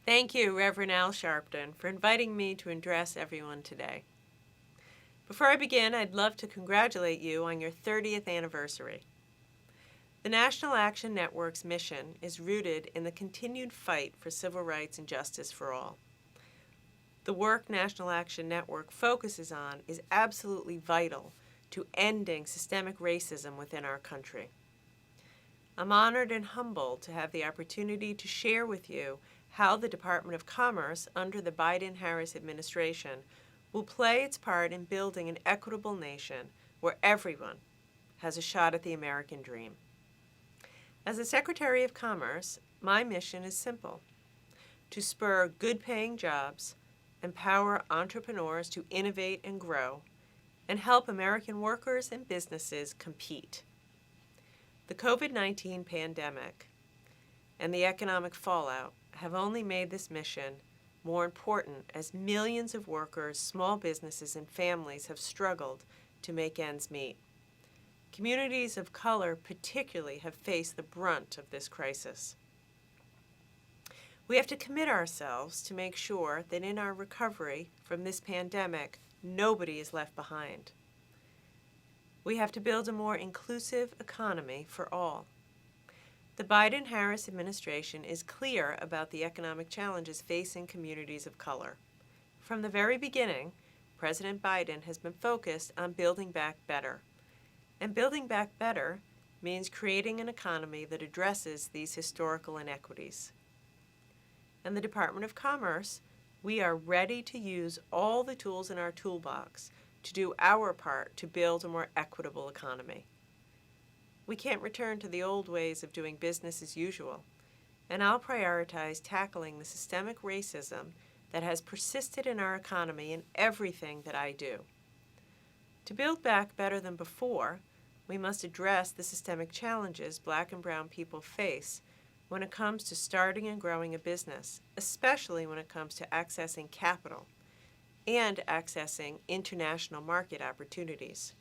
Thank you, Reverend Al Sharpton, for inviting me to address everyone today. Before I begin, I'd love to congratulate you on your 30th anniversary. The National Action Network's mission is rooted in the continued fight for civil rights and justice for all. The work National Action Network focuses on is absolutely vital to ending systemic racism within our country. I'm honored and humbled to have the opportunity to share with you how the Department of Commerce under the Biden-Harris administration will play its part in building an equitable nation where everyone has a shot at the American dream. As the Secretary of Commerce, my mission is simple: to spur good-paying jobs, empower entrepreneurs to innovate and grow, and help American workers and businesses compete. The COVID-19 pandemic and the economic fallout have only made this mission more important as millions of workers, small businesses, and families have struggled to make ends meet. Communities of color particularly have faced the brunt of this crisis. We have to commit ourselves to make sure that in our recovery from this pandemic, nobody is left behind. We have to build a more inclusive economy for all. The Biden-Harris administration is clear about the economic challenges facing communities of color. From the very beginning, President Biden has been focused on building back better. And building back better means creating an economy that addresses these historical inequities. In the Department of Commerce, we are ready to use all the tools in our toolbox to do our part to build a more equitable economy. We can't return to the old ways of doing business as usual, and I'll prioritize tackling the systemic racism that has persisted in our economy in everything that I do. To build back better than before, we must address the systemic challenges Black and brown people face when it comes to starting and growing a business, especially when it comes to accessing capital and accessing international market opportunities.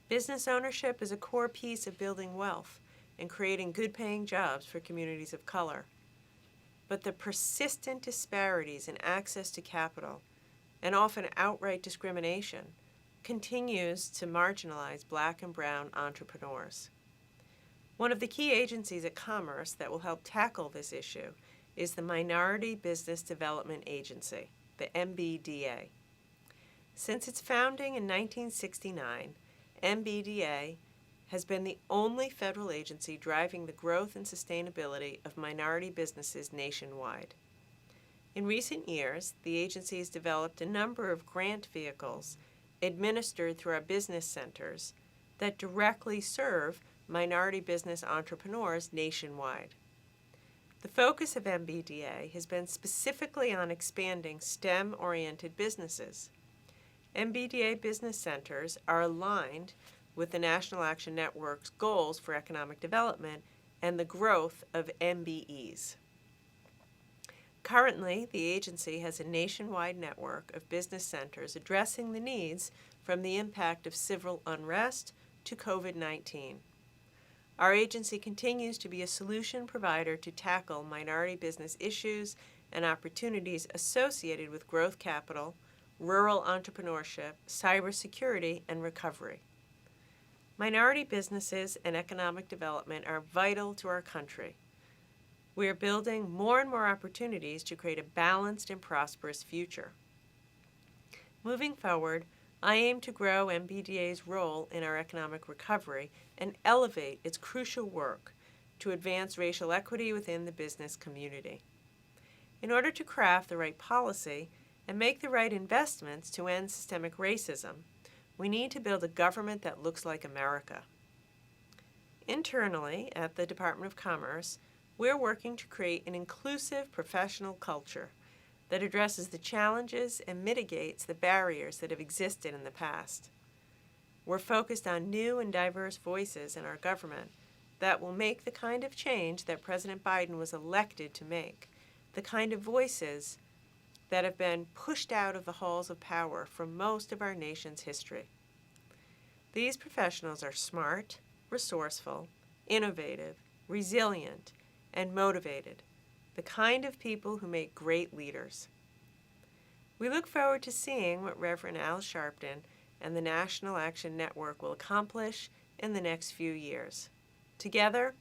Business ownership is a core piece of building wealth and creating good-paying jobs for communities of color. But the persistent disparities in access to capital, and often outright discrimination, continues to marginalize Black and brown entrepreneurs. One of the key agencies at Commerce that will help tackle this issue is the Minority Business Development Agency, the MBDA. Since its founding in 1969, MBDA has been the only federal agency driving the growth and sustainability of minority businesses nationwide. In recent years, the agency has developed a number of grant vehicles administered through our business centers that directly serve minority business entrepreneurs nationwide. The focus of MBDA has been specifically on expanding STEM-oriented businesses. MBDA business centers are aligned with the National Action Network's goals for economic development and the growth of MBEs. Currently, the agency has a nationwide network of business centers addressing the needs from the impact of civil unrest to COVID-19. Our agency continues to be a solution provider to tackle minority business issues and opportunities associated with growth capital, rural entrepreneurship, cybersecurity, and recovery. Minority businesses and economic development are vital to our country. We are building more and more opportunities to create a balanced and prosperous future. Moving forward, I aim to grow MBDA's role in our economic recovery and elevate its crucial work to advance racial equity within the business community. In order to craft the right policy and make the right investments to end systemic racism, we need to build a government that looks like America. Internally, at the Department of Commerce, we're working to create an inclusive professional culture that addresses the challenges and mitigates the barriers that have existed in the past. We're focused on new and diverse voices in our government that will make the kind of change that President Biden was elected to make, the kind of voices that have been pushed out of the halls of power for most of our nation's history. These professionals are smart, resourceful, innovative, resilient, and motivated. the kind of people who make great leaders. We look forward to seeing what Reverend Al Sharpton and the National Action Network will accomplish in the next few years. Together,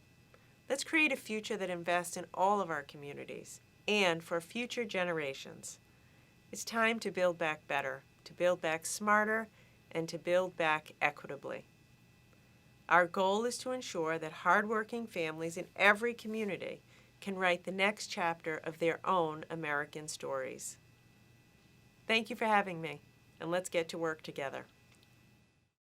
let's create a future that invests in all of our communities and for future generations. It's time to build back better, to build back smarter, and to build back equitably. Our goal is to ensure that hardworking families in every community can write the next chapter of their own American stories. Thank you for having me, and let's get to work together.